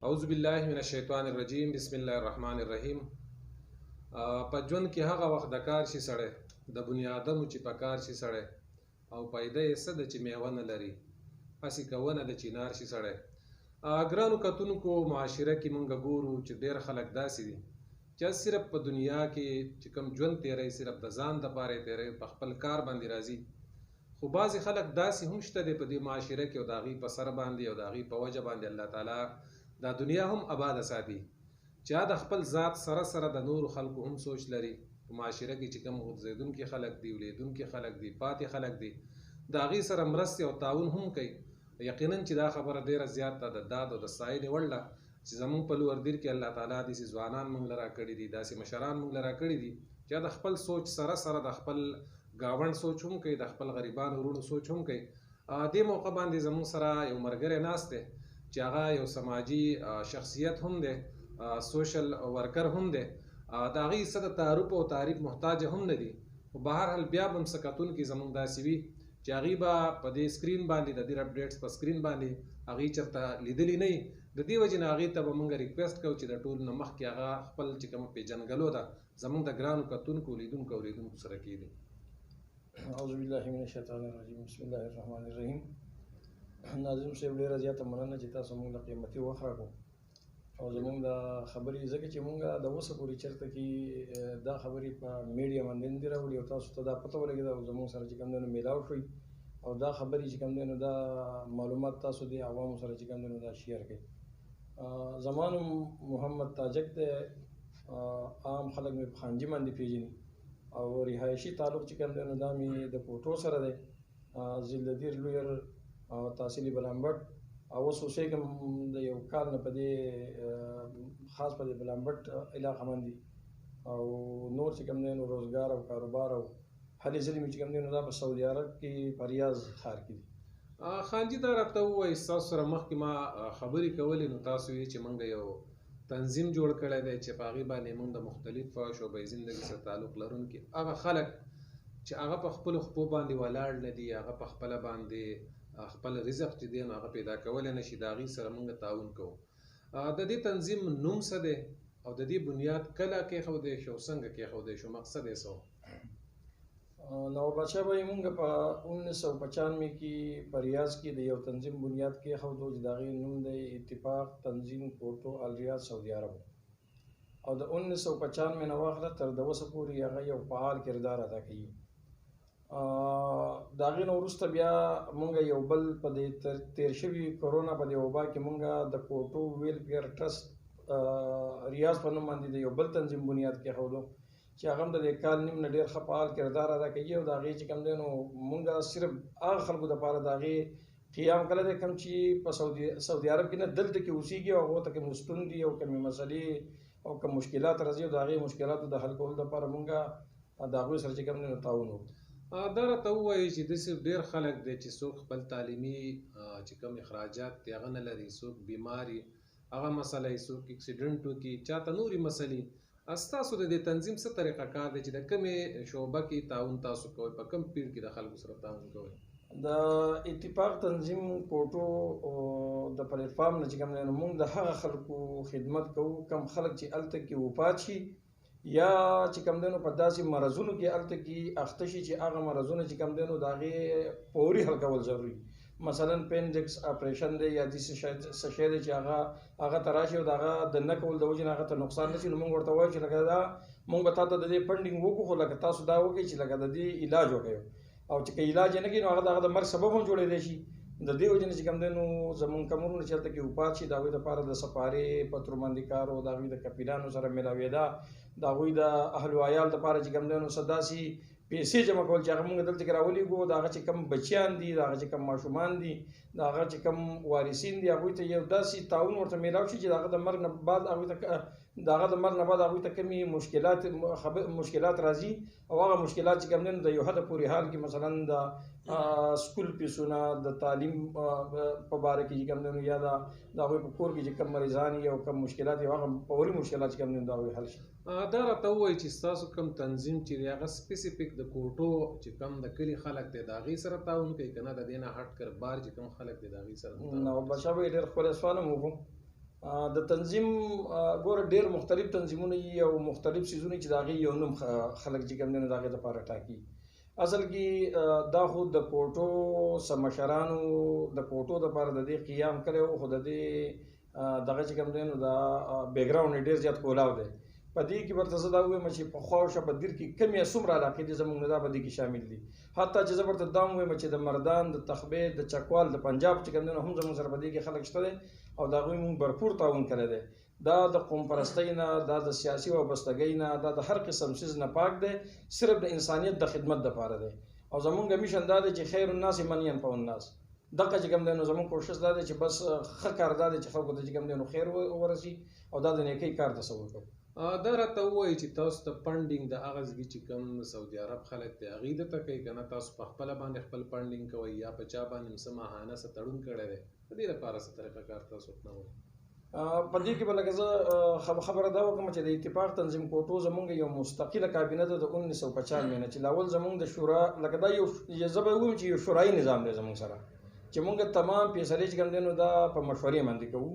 اعوذ بالله من الشیطان الرجیم بسم الله الرحمن الرحیم. په ژوند کې هغه وخت د کار شي سړی د بنیادمو چې په کار شي سړی او پیدا یې څه ده چې میوه نه لري هسې کونه د چینار شي سړی. ګرانو کتونکو معاشره کې مونږ ګورو چې ډېر خلک داسې دي چې صرف په دنیا کې چې کوم ژوند تیری صرف د ځان دپاره یې تیری په خپل کار باندې راځي. خو بعضې خلک داسې هم شته دی په دې معاشره کې او د هغوی په سر باندې او د هغوی په وجه باندې الله تعالی دا دنیا هم آباده ساتي چې د خپل ذات سره سره د نورو خلکو هم سوچ لري. په معاشره کې چې کوم غورځېدونکي خلک دي ولیدونکي خلک دي پاتې خلک دي د هغوی سره مرستې او تعاون هم کوي. یقینا چې دا خبره ډیره زیاته د داد او د ستاینې وړ ده چې زموږ په لور دیر کې الله تعالی داسې ځوانان موږ له راکړي دي داسې مشران موږ له راکړي دي چې د خپل سوچ سره سره د خپل ګاونډ سوچ هم کوي د خپل غریبانو وروڼو سوچ هم کوي. دې موقع باندې زموږ سره یو ملګری ناست دی چې هغه یو سماجي شخصیت هم دی سوشل ورکر هم دی د هغې څه د تعارف او تعریف محتاج هم نه دي. خو بهرحال بیا به هم څه کتونکي زموږ داسې وي چې هغوی به په دې سکرین باندې د دې اپډیټس په سکرین باندې هغوی چېرته لیدلي نه وي. د دې وجې نه هغوی ته به مونږ ریکویسټ کوو چې د ټولو نه مخکې هغه خپل چې کومه پېژنګلو ده زموږ د ګرانو کتونکو لیدونکو او اورېدونکو سره کېږدي. اعوذ بالله من الشیطان الرجیم بسم الله الرحمن الرحیم. ناظم صاحب ډېره زیاته مننه چې تاسو موږ له قیمتي وخت راکړو او زموږ د خبرې ځکه چې موږ د اوسه پورې چېرته کې دا خبرې په میډیا باندې نه دي راوړي او تاسو ته دا پته ولګېده او زموږ سره چې کوم دی نو میلاو شوي او دا خبرې چې کوم دی نو دا معلومات تاسو د عوامو سره چې کوم دی نو دا شیر کړئ. زما نوم محمد تاجک دی. عام خلک مې په خانجي باندې پېژني او رهایشي تعلق چې کوم دی نو دا مې د کوټو سره دی ضلعدیر لویر او تحصیلي بلامبټ او اوس اوسېږم د یو کال نه په دې خاص په دې بلامبټ علاقه باندې او نور چې کوم دی نو روزګار او کاروبار او هلې ځلې مې چې کوم دی نو دا په سعودي عرب کې په ریاض ښار کې دي. خانجي دا راته ووایي ستاسو سره مخکې ما خبرې کولې نو تاسو یې چې موږ یو تنظیم جوړ کړی دی چې په هغې باندې موږ د مختلفو شعبې زندګۍ سره تعلق لرونکي هغه خلک چې هغه په خپلو خپو باندې ولاړ نه دي هغه په خپله باندې خپل رزق چې دی نو هغه پیدا کولی نه شي د هغې سره موږ تعاون کوو. د دې تنظیم نوم څه دی او د دې بنیاد کله کېښودی شو څنګه کېښودی شو مقصد یې څه و؟ نواب بادشاه بھائی مونږ په 1995 کې په ریاض کې د یو تنظیم بنیاد کېښودو چې د هغې نوم دی اتفاق تنظیم پورتو الریاض سعودي عرب او د 1995 نه واخله تر د اوسه پورې هغه یو فعال کردار ادا کوي. د هغې نه وروسته بیا مونږ یو بل په دې تیر شوي کرونا په دې وبا کې مونږ د کوټو ویلفیر ټرسټ ریاض په نوم باندې د یو بل تنظیم بنیاد کېښودو چې هغه هم د دې کال نیم نه ډېر ښه فعال کردار ادا کوي او د هغې چې کوم دی نو مونږ صرف هغه خلکو دپاره د هغې قیام کله دی کوم چې په سعودي عرب کې نه دلته کې اوسېږي او هغو ته کوم ستونزې دي او کومې مسلې او کوم مشکلات راځي او د هغې مشکلاتو د حل کولو دپاره مونږ د هغوی سره چې کوم دی نو تعاون وکړو. دا راته ووایي چې داسې ډېر خلک دی چې څوک خپل تعلیمي چې کوم اخراجات دی هغه نه لري څوک بیماري هغه مسله یې څوک اکسیډنټ وکړي چاته نورې مسلې. ستاسو د دې تنظیم څه طریقه کار دی چې د کومې شعبه کې تعاون تاسو کوئ په کوم پیړ کې د خلکو سره تعاون کوئ؟ د اتفاق تنظیم کوټو د پلیټفارم نه چې کوم دی نو موږ د هغه خلکو خدمت کوو کوم خلک چې هلته کې وفات شي یا چې کوم دی نو په داسې مرضونو کې هلته کې اخته شي چې هغه مرضونه چې کوم دی نو د هغې فوري حل کول ضروري. مثلا پینډکس اپریشن دی یا داسې څه شی دی چې هغه ته راشي او د هغه د نه کول د وجې نه هغه ته نقصان نه شي نو موږ ورته وایو چې لکه دا موږ به تا ته د دې فنډینګ وکړو خو لکه تاسو دا وکړئ چې لکه د دې علاج وکړئ او چې که علاج یې نه کړي نو هغه د هغه د مرګ سبب هم جوړېدی شي. د دې وجې نه چې کوم دی نو زموږ کمرونه چې هلته کې وفات شي د هغوی دپاره د سپارې پتروبندیکارو د هغوی د کپیلانو سره میلاوېدا د هغوی د اهل و عیال دپاره چې کوم دی نو څه داسې پیسې جمع کول چې هغه موږ دلته کې راولېږو د هغه چې کوم بچیان دي د هغه چې کوم ماشومان دي د هغه چې کوم وارثین دي هغوی ته یو داسې تعاون ورته میلاو شي چې د هغه د مرګ نه بعد هغوی ته هغوی ته کومې مشکلات راځي او هغه مشکلات چې کوم دی نو د یو حده پورې حال کې مثلا د سکول فیسونه د تعلیم په باره کې چې کوم دی نو یا د هغوی په کور کې چې کوم مریضان وي او کوم مشکلات وي هغه فوري مشکلات چې کوم دی نو د هغوی حل شي. دا راته ووایي چې ستاسو کوم تنظیم چې دی هغه سپیسیفیک د کوټو چې کوم د کلي خلک دی د هغې سره تعاون کوي که نه د دې نه هټ کر بار چې کوم خلک دی د هغې سره؟ نو بادشاه بھائی ډېر ښکلی سوال هم وکړو د تنظیم ګوره ډېر مختلف تنظیمونه دي او مختلف څیزونه چې د هغې یو نوم خلک چې کوم دی نو د هغې دپاره ټاکي. اصل کې دا خو د کوټو څه مشرانو د کوټو دپاره د دې قیام کړی و، خو د دې دغه چې کوم دی نو دا بیکګراونډ یې ډېر زیات کولاو دی. په دې کې ورته زه دا ووایم چې پخوا او شاوخوا دیر کې کم یا څومره علاقې دي زموږ نه دا په دې کې شامل دي. حتی چې زه ورته دا هم ووایم چې د مردان، د تخبې، د چکوال، د پنجاب چې کوم دی نو هم زموږ سره په دې کې خلک شته دی او د هغوی موږ بھرپور تعاون کړی دی. دا د قوم پرستۍ نه، دا د سیاسي وابستګۍ نه، دا د هر قسم څیز نه پاک دی، صرف د انسانیت د خدمت دپاره دی. او زموږ میشن دا دی چې خیر الناس من ینفع الناس. دغه چې کوم دی نو زموږ کوشش دا دی چې بس ښه کار دا دی چې خلکو ته چې کوم دی نو خیر ورسي او دا د نیکۍ کار تصور کوو. دا راته ووایي چې تاسو ته فنډینګ د هغه ځای چې کوم سعودي عرب خلک دی هغې درته کوي که نه تاسو په خپله باندې خپل فنډینګ کوئ یا په چا باندې څه ماهانه څه تړون کړی دی د دې لپاره څه طریقه کار تاسو اپنوئ؟ په دې کې به لکه زه خبره دا وکړم چې د اتفاق تنظیم کوټو زمونږ یو مستقله کابینه ده د 1995 نه چې لاول زمونږ د شورا لکه دا یو زه به ووایم چې یو شورایي نظام دی زمونږ سره چې مونږ تمام فیصلې چې کوم دی نو دا په مشورې باندې کوو.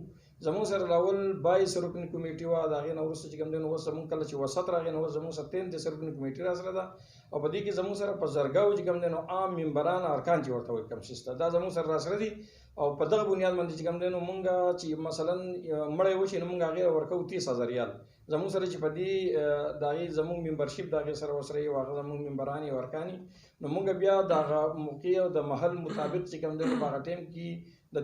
زموږ سره لاول 22 رکنی کمیټې وه، د هغې نه وروسته چې کوم دی نو اوس زموږ کله چې وسط راغی نو اوس زموږ سره 33 رکنی کمیټې را سره ده او په دې کې زموږ سره په زرګاو چې کوم دی نو عام ممبران ارکان چې ورته وایي کوم شي دا زموږ سره را سره دي او په دغه بنیاد باندې چې کوم دی نو مونږ چې مثلا مړی وشي نو مونږ هغې ورکوو 30,000 ریال. زموږ سره چې په دې د هغې زموږ ممبرشپ د هغې سره ورسره یو هغه زموږ ممبران یې ورکاني نو مونږ بیا د هغه موقع او د محل مطابق چې کوم دی نو په هغه ټایم کې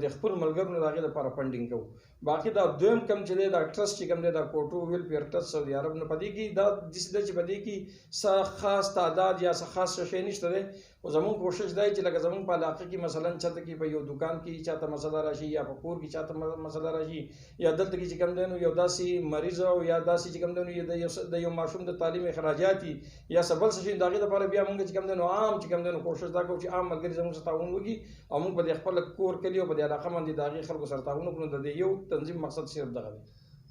د خپل ملګرو نه د هغې لپاره فنډینګ کوو. باقي دا دویم کم چې دی دا ټرسټ چې کوم دی دا کوټو ویلفیر ټرسټ سعودي عرب نه په دې کې دا داسې ده چې په دې کې څه خاص تعداد یا څه خاص شی نشته دی. خو زموږ کوشش دا چې لکه زموږ په علاقه کې مثلا چاته کې په یو دکان کې چاته مسله راشي یا په کور کې چاته مسله راشي یا دلته کې چې کوم دی نو یو داسې مریض او یا داسې چې کوم دی نو د یو ماشوم د تعلیم اخراجات یا څه بل څه شي د هغې لپاره بیا مونږ چې کوم دی نو عام چې کوم دی نو کوشش دا کوو چې عام ملګري زموږ سره تعاون وکړي او مونږ په دې خپل کور کلي او په دې علاقه باندې د هغې خلکو سره تعاون وکړو. د دې یو تنظیم مقصد صرف دغه دی.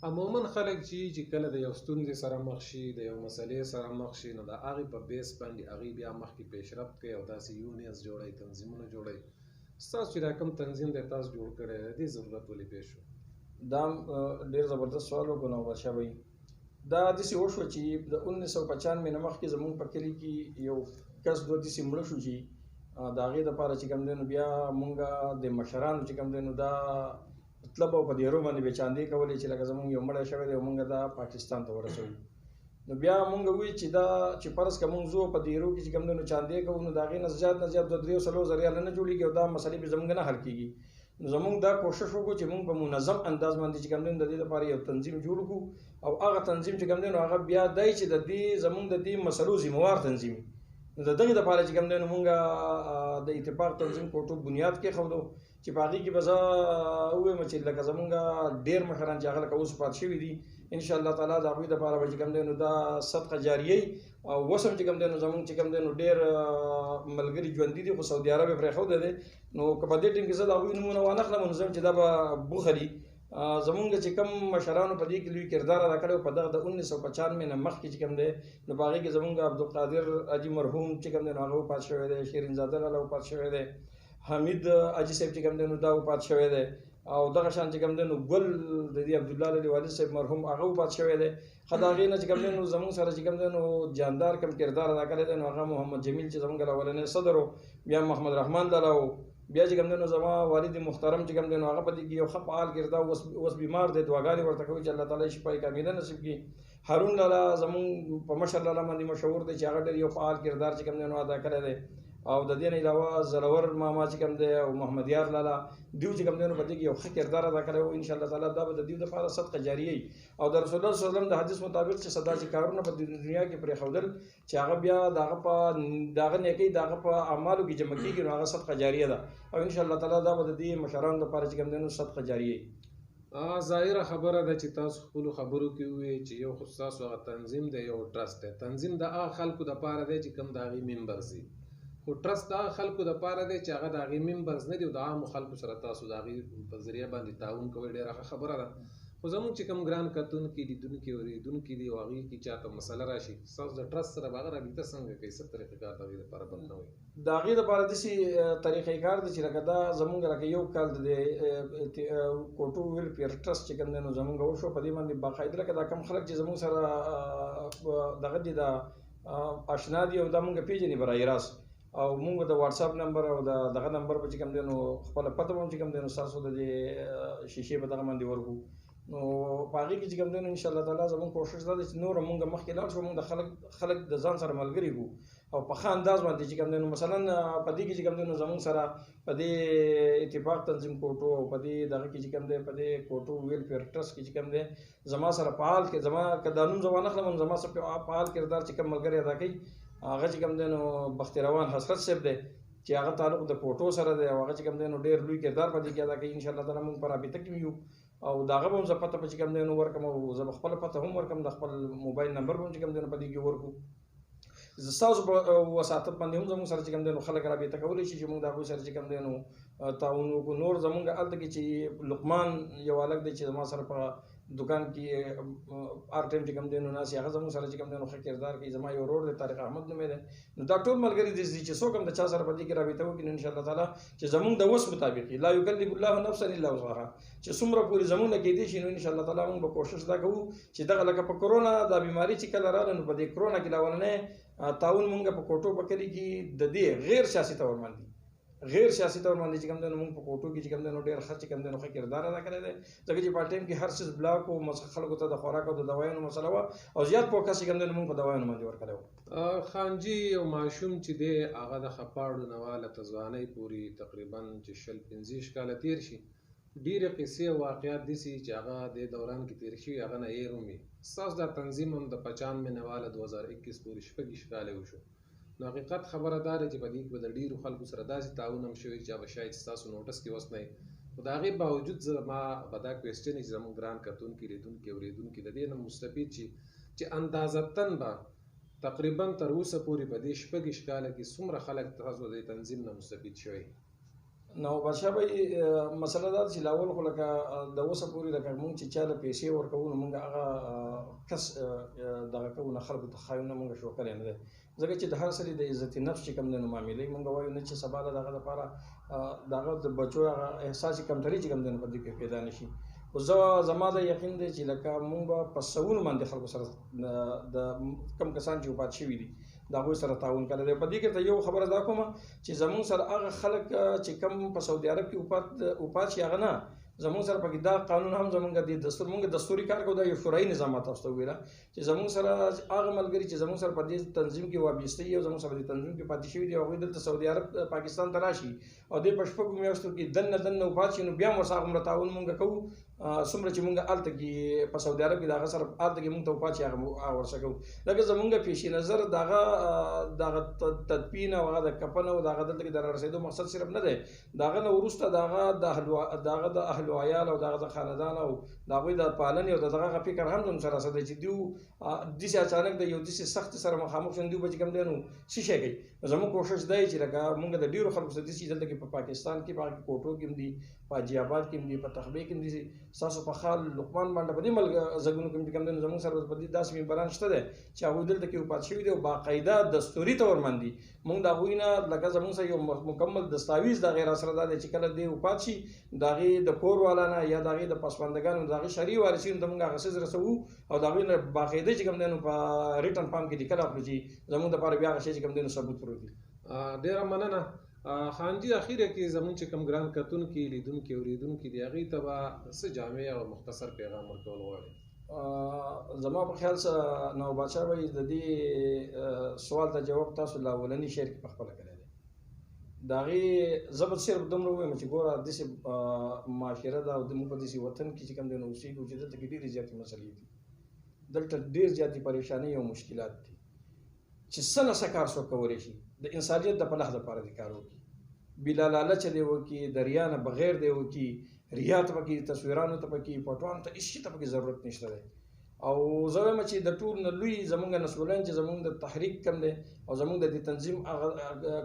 عموما خلک چې کله د یو ستونزې سره مخ شي د یو مسلې سره مخ شي نو د هغې په بیس باندې هغوی بیا مخکې پیشرفت کوي او داسې یونینز جوړوي، تنظیمونه جوړوي. ستاسو چې دا کوم تنظیم دی تاسو جوړ کړی د دې ضرورت ولې پیښ شو؟ دا ډېر زبردست سوال وکړو نو ورشاه بهي. دا داسې وشوه چې د 1995 نه مخکې زموږ په کلي کې یو کس دوه داسې مړه شو چې د هغې دپاره چې کوم دی نو بیا مونږ د مشرانو چې کوم دی نو دا مطلب او په دیرو باندې بې چاندې کولې چې لکه زموږ یو مړی شوی دی او مونږ دا پاکستان ته ورسوو. نو بیا مونږ وایي چې دا چې فرض که مونږ ځو په دیرو کې چې کوم دی نو چاندې کوو نو د هغې نه زیات نه زیات 2-3 ریاله نه جوړېږي او دا مسلې به زموږ نه حل کېږي. نو زموږ دا کوشش وکړو چې مونږ په منظم انداز باندې چې کوم دی د دې لپاره یو تنظیم جوړ کړو او هغه تنظیم چې کوم دی نو هغه بیا دی چې د دې زموږ د دې مسلو ذمهوار تنظیم نو د دغې دپاره چې کوم دی نو مونږ د اتفاق تنظیم کوټو بنیاد کېښودو چې په هغې کې به زه ووایم چې لکه زمونږ ډېر مشران چې هغه لکه اوس پاتې شوي دي انشاءالله تعالی د هغوی دپاره به چې کوم دی نو دا صدقه جاریه او اوس هم چې کوم دی نو زمونږ چې کوم دی نو ډېر ملګري ژوندي دي خو سعودي عرب یې پرېښودی دی. نو که په دې ټیم کې زه د هغوی نومونه وانخلم نو زه چې دا به بوخلي زمونږ چې کوم مشرانو په دې کې لوی کردار ادا کړی په دغه د 1995 نه مخکې چې کوم دی نو په هغې کې زمونږ عبدالقادر حاجي مرحوم چې کوم دی نو هغه وفات شوی دی، شیرین زاده لاله وفات شوی دی، حمید حاجي صاحب چې کوم دی نو دا وفات شوی دی او دغه شان چې کوم دی نو ګل د دې عبدالله لالی والد صاحب مرحوم هغه وفات شوی دی. ښه د هغې نه چې کوم دی نو زموږ سره چې کوم دی نو جاندار کوم کردار ادا کړی دی نو هغه محمد جمیل چې زموږ اولنی صدر و، بیا محمد رحمان لاله و، بیا چې کوم دی نو زما والد محترم چې کوم دی نو هغه په دې کې یو ښه فعال کردار اوس بیمار دی، دعاګانې ورته کوي چې الله تعالی شفای کامله نصیب کړي. هارون لاله زموږ په مشر لاله باندې مشهور دی چې هغه ډېر یو فعال کردار چې کوم دی نو ادا کړی دی او د دې نه علاوه زړور ماما چې کوم دی او محمد یار لاله دیو چې کوم دی نو په دې کې یو ښه کردار ادا کړی و. انشاءالله تعالی دا به د دیو دپاره صدقه جاریه او د رسول الله صلی الله علیه وسلم د حدیث مطابق چې څه داسې کارونه په دنیا کې پرېښودل چې هغه بیا د هغه نیکۍ د هغه په اعمالو کې جمع کېږي نو هغه صدقه جاریه ده او انشاءالله تعالی دا به د دې مشرانو لپاره چې کوم دی نو صدقه جاریه. ظاهره خبره ده چې تاسو خپلو خبرو کې ووایئ چې یو خو ستاسو هغه تنظیم دی یو ټرسټ دی. تنظیم د هغه خلکو دپاره دی چې کوم د هغې ممبرز دي، خو ټرسټ د هغه خلکو دپاره دی چې هغه د هغې ممبرز نه دي او د عامو خلکو سره تاسو د هغې په ذریعه باندې تعاون کوئ. ډېره ښه خبره ده خو زموږ چې کوم ګران کتونکي لیدونکي اورېدونکي دي او هغوی کې چاته مسله راشي ستاسو د ټرسټ سره به هغه رابطه څنګه کوي څه طریقې کار د هغوی لپاره بدلوئ؟ د هغې دپاره داسې طریقې کار دی چې لکه دا زمونږ لکه یو کال د کوټو ویلفیر ټرسټ چې کوم دی نو زمونږ وشو په دې باندې باقاعده لکه دا کم خلک چې زمونږ سره دغه دي دا اشنا دي او دا مونږ پیژني برای راست او مونږ د واتس اپ نمبر او دغه نمبر په چې کوم دی نو خپل پته به چې کوم دی نو ستاسو د دې شیشې په دغه باندې ورکو نو په هغې کې چې کوم دی نو انشاءالله تعالی زموږ کوشش دا دی چې نور مونږ مخکې لاړ شو مونږ د خلک د ځان سره ملګري کړو او په ښه انداز باندې چې کوم دی نو مثلا په دې کې چې کوم دی نو زموږ سره په دې اتفاق تنظیم کوټو او په دې دغه کې چې کوم دی په دې کوټو ویلفیر ټرسټ کې چې کوم دی زما سره فعال کې زما که دا نوم زه وانخلم زما سره فعال کردار چې کوم ملګري ادا کوي هغه چې کوم دی نو بختي روان حسرت صاحب دی چې هغه تعلق د کوټو سره دی او هغه چې کوم دی نو ډېر لوی کردار په دې کې ادا کوي انشاءالله تعالی موږ په رابطه کې یو او د هغه به هم زه پته په چې کوم دی نو ورکړم او زه به خپله پته هم ورکړم د خپل موبایل نمبر به هم چې کوم دی نو په دې کې ورکړو ستاسو په وساطت باندې هم زموږ سره چې کوم دی نو خلک رابطه کولی شي چې موږ د هغوی سره چې کوم دی نو تعاون وکړو نور زموږ هلته کې چې لقمان یو هلک دی چې زما سره په دکان کې هر ټایم چې کوم دی نو ناست هغه زموږ سره چې کوم دی نو ښه کردار کوي زما یو ورور دی طارق احمد نومې دی نو دا ټول ملګري دي چې څوک هم د چا سره په دې کې رابطه وکړي نو انشاءالله تعالی چې زموږ د وس مطابق لا یکلف الله نفسا الا وسعها چې څومره پورې زموږ نه کېدی شي نو انشاءالله تعالی موږ به کوشش دا کوو چې دغه لکه په کرونا دا بیماري چې کله راغله نو په دې کرونا کې لاولنی تعاون موږ په کوټو په کلي کې د دې غیر سیاسي تور باندې چې کوم دی نو موږ په کوټو کې چې کوم دی نو ډېر ښه چې کوم دی نو ښه کردار ادا کړی دی ځکه چې په ټایم کې هر څیز بلاک و خلکو ته د خوراک او د دوایانو مسله وه او زیات فوکس چې کوم دی نو موږ په دوایانو باندې ورکړی و. خانجي یو ماشوم چې دی هغه د خپاړو نه واله تر ځوانۍ پورې تقریبا چې 15 کاله تېر شي ډېرې قصې او واقعات داسې چې هغه د دوران کې تېر شوي هغه نه هېر هم وي ستاسو دا تنظیم هم د 95 نه واله 2021 پورې 6 کاله وشو نو حقیقت خبره دا ده چې په دې کې به د ډېرو خلکو سره داسې تعاون هم شوی چې هغه شاید ستاسو نوټس کې اوس نه وي خو د هغې باوجود زما به دا کوېسچن چې زموږ ګران کتونکي لیدونکي اورېدونکي د دې نه مستفید شي چې اندازتن به تقریبا تر اوسه پورې په دې 6 کاله کې څومره خلک تاسو د تنظیم نه مستفید شوی؟ نو بادشاه بھائی مسله دا چې لاول خو لکه د اوسه پورې لکه مونږ چې چاله پیسې ورکوو نو مونږ هغه کس دغه کوو نه خلکو ته ښایو نه مونږ شو کړی نه دی ځکه چې د هر سړي د عزت نفس چې کوم دی نو معاملې مونږ وایو نه چې سبا د هغه دپاره د هغه د بچو هغه احساسي کمتري چې کوم دی نو په دې کې پیدا نه شي خو زما د یقین دی چې لکه مونږ به په سوونو باندې خلکو سره د کم کسان چې وفات شوي دي د هغوی سره تعاون کړی دی په دې کې ته یو خبره دا کومه چې زموږ سره هغه خلک چې کم په سعودي عرب کې وفات شي هغه نه زموږ سره پکې دا قانون هم زموږ د دستور مونږ دستوري کار کوو دا یو شورایي نظام تاسو ته وویله چې زموږ سره هغه ملګري چې زموږ سره په دې تنظیم کې وابسته دي او زموږ سره په دې تنظیم کې پاتې شوي دي هغوی دلته سعودي عرب پاکستان ته راشي او دې په شپږو میاشتو کې دننه وفات شي نو بیا هم ورسره هغومره تعاون مونږ کوو څومره چې مونږ هلته کې په سعودي عرب کې د هغه سره هلته کې مونږ ته وفات شي هغه ورسره کوو لکه زمونږ پیش نظر د هغه تدفین او هغه د کفن او د هغه دلته کې د رارسېدو مقصد صرف نه دی د هغه نه وروسته د هغه د اهل و عیال او د هغه د خاندان او د هغوی د پالنې او د دغه فکر هم زموږ سره څه دی چې دوی داسې اچانک د یو داسې سختۍ سره مخامخ شو دوی به چې کوم دی نو څه شی کوي زموږ کوشش دی چې لکه مونږ د ډېرو خلکو سره داسې دلته کې په پاکستان کې په هغه کوټو کې هم دي په حاجي آباد کې هم دي په تخبې کې هم دي ستاسو په خال لقمان باندې په دې ځایونو کې چې کوم دی نو زموږ سره په دې داسې ممبران شته دی چې هغوی دلته کې وفات شوي دي او باقاعده دستوري طور باندې مونږ د هغوی نه لکه زموږ سره یو مکمل دستاویز د هغې راسره دا دی چې کله دی وفات شي د هغې د کور والا نه یا د هغې د پسماندګانو د هغې شرعي وارثینو ته مونږ هغه څیز رسوو او د هغوی نه باقاعده چې کوم دی نو په ریټن فارم کې لیکل اخلو چې زموږ دپاره بیا هغه شی چې کوم دی نو ثبوت پروت وي. ډېره مننه خانجي اخیره کې زموږ چې کوم ګران کتونکي لیدونکي اورېدونکي دي هغوی ته به څه جامع او مختصر پیغام ورکول غواړئ؟ زما په خیال سره نو بادشاه بھائی د دې سوال ته جواب تاسو لا اولني شعر کې پخپله کړی دی د هغې زه به صرف دومره ووایم چې ګوره داسې معاشره ده او موږ په داسې وطن کې چې کوم دی نو اوسېږو چې دلته کې ډېرې زیاتې مسلې دي دلته ډېر زیاتې پریشانۍ او مشکلات دي چې څه نه څه کار څوک کولی شي د انسانیت د فلاح دپاره دې کار وکړي بلا لالچه دې وکړي د ریا نه بغیر دې وکړي ریا ته پکې تصویرانو ته پکې فوټوانو ته هېڅ شي ته پکې ضرورت نشته دی او زه وایم چې د ټول نه لوی زمونږ مسؤلین چې زمونږ د تحریک کم دی او زمونږ د دې تنظیم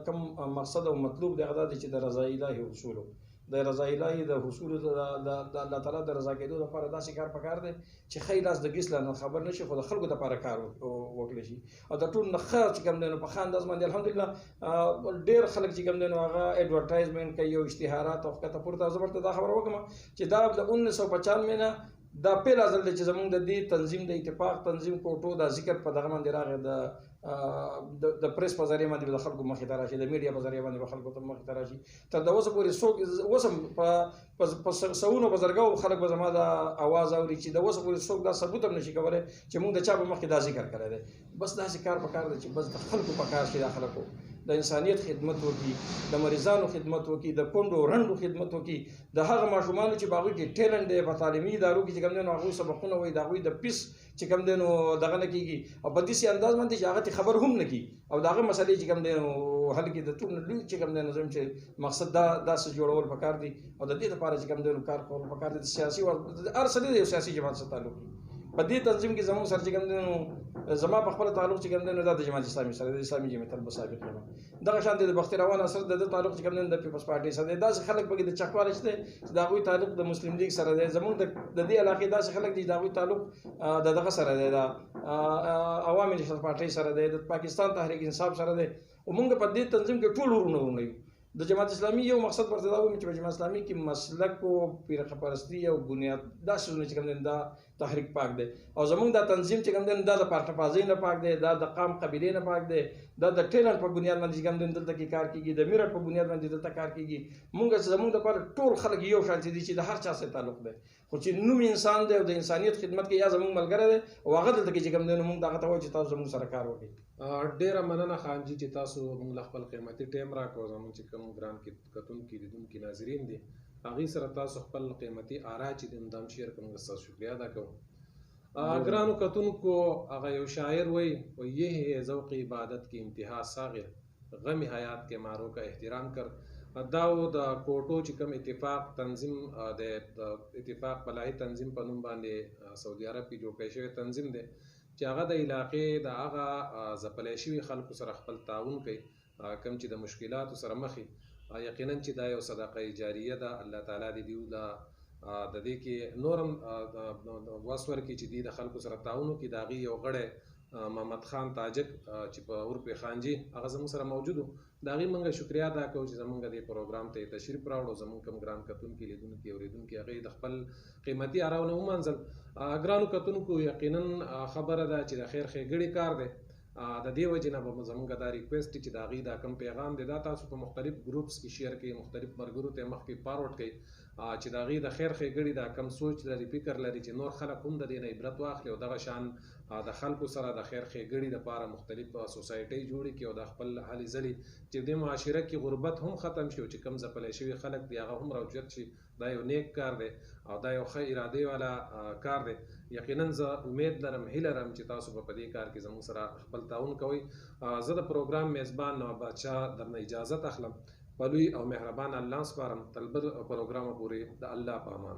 کم مقصد او مطلوب دی هغه دا دی چې د رضا الهي حصولو د رضا الهي د حصول د الله تعالی د رضا کېدو لپاره داسې کار پکار دی چې خی لاس د ګیس نه خبر نشي خو د خلکو لپاره کار وکړي شي او د ټول نه ښه چې کوم دی نو په ښه انداز باندې الحمدلله ډېر خلک چې کوم دی نو هغه ایډورټایزمنټ کوي او اشتهارات او ښکته پورته زه ورته دا خبره وکړم چې دا د 1995 نه دا پیل ځل دی چې زمونږ د دې تنظیم د اتفاق تنظیم کوټو دا ذکر په دغه باندې راغی د پریس په ذریعه باندې د خلکو مخې ته راشي د میډیا په ذریعه باندې خلکو ته مخې ته راشي تر د اوسه پورې څوک اوس هم په سوونو په زرګاو خلک به زما دا اواز اوري چې د اوسه پورې څوک دا ثبوت هم نشي کولی چې موږ د چا په مخکې دا ذکر کړی دی بس داسې کار پکار دی چې بس د خلکو په کار شي دا خلکو د انسانیت خدمت وکړي د مریضانو خدمت وکړي د کونډو رنډو خدمت وکړي د هغه ماشومانو چې باغوي کې ټیلنټ دی په تعلیمي ادارو کې چې کوم دی نو هغوی سبقونه وایي د هغوی د پیس چې کوم دی نو دغه نه کېږي او په داسې انداز باندې چې هغه خبر هم نه کړي او د هغه مسلې چې کوم دی نو حل کې د ټول نه لوی چې کوم دی نو چې مقصد داسې جوړول پکار دي او د دې لپاره چې کوم دی نو کار کول پکار دي سیاسي هر څه دی سیاسي جماعت سره تعلق په دې تنظیم کې زموږ سره چې کوم دی نو زما په خپل تعلق چې کوم دی نو د جماعت اسلامي سره د اسلامي جمعیت المسابق یم دغه شان د بختي روان اثر د تعلق چې کوم دی د پیپلز پارټي سره داسې خلک پکې د چکوال شته چې دا غوي تعلق د مسلم لیگ سره دی زموږ د دې علاقې داسې خلک دي دا غوي تعلق د دغه سره دی د عوامي نهضت پارټي سره دی د پاکستان تحریک انصاف سره دی او موږ په دې تنظیم کې ټول ورونه یو د جماعت اسلامي یو مقصد ورته دا و چې په جماعت اسلامي کې مسلک او فرقه پرستی او بنیاد دا څه چې کوم دی دا تحریک پاک دی او زمونږ دا تنظیم چې کوم دی دا د پارټه بازۍ نه پاک دی دا د قام قبیلې نه پاک دی دا د ټیلنټ په بنیاد باندې چې کوم دی دلته کې کار کیږي د میرټ په بنیاد باندې دلته کار کیږي مونږ زمونږ لپاره ټول خلک یو شان دي چې د هر چا سره تعلق دی خو چې نوم انسان دی او د انسانیت خدمت کې یا زمونږ ملګری دی او هغه دلته کې چې کوم دی نو مونږ دغه ته وایو چې تاسو زمونږ سره کار وکړئ ډیره مننه خانجي چې تاسو موږ خپل قیمتي ټایم راکړو زموږ چې کوم ګران کې کتونکي لیدونکي ناظرین دي هغوی سره تاسو خپل قیمتي آرا چې د اندام شیر کوم ستاسو شکریہ ادا کوم ګرانو کتونکو هغه یو شاعر وایي یہ ہے ذوق عبادت کی انتہا صاغر غم حیات کے مارو کا احترام کر دا د کوټو چې کوم اتفاق تنظیم د اتفاق فلاحي تنظیم په نوم باندې سعودي عرب کې جوړ کړی شوی تنظیم دی چې هغه د علاقې د هغه ځپلی شوي خلکو سره خپل تعاون کوي کوم چې د مشکلاتو سره مخ یقینا چې دا یو صدقه جاریه ده الله تعالی دې دیو د دې کې نورم وس ورکړي چې دې د خلکو سره تعاون وکړي د هغې یو غړی محمد خان تاجک چې په عرف خانجي هغه زموږ سره موجود و د هغې موږ شکریه ادا کوو چې زموږ دې پروګرام ته تشریف راوړو زموږ کوم ګران کتونکي لیدونکي اورېدونکي هغې د خپل قیمتي آراونه ومنځل ګرانو کتونکو یقینا خبره ده چې د خیر ښېګړې کار دی د دې وجې نه به زموږ دا ریکویسټ چې د هغې دا کوم پیغام دی دا تاسو په مختلف ګروپس کې شیر کړئ مختلف ملګرو ته مخکې فارورډ کړئ چې د هغې د خیر ښېګړې دا کم سوچ لري فکر لري چې نور خلک هم د دې نه عبرت واخلي او دغه شان د خلکو سره د خیر ښېګړې دپاره مختلف سوسایټۍ جوړې کړي او د خپل هلې ځلې چې دې معاشره کې غربت هم ختم شي او چې کم ځپلی شوي خلک دي هغه هم راوچت شي دا یو نیک کار دی او دا یو ښه ارادې والا کار دی یقینا زه امید لرم هیله لرم چې تاسو به په دې کار کې زموږ سره خپل تعاون کوئ زه د پروګرام میزبان نواب بادشاه درنه اجازت اخلم په لوی او مهربان الله سپارم تل بل پروګرام پورې د الله په امان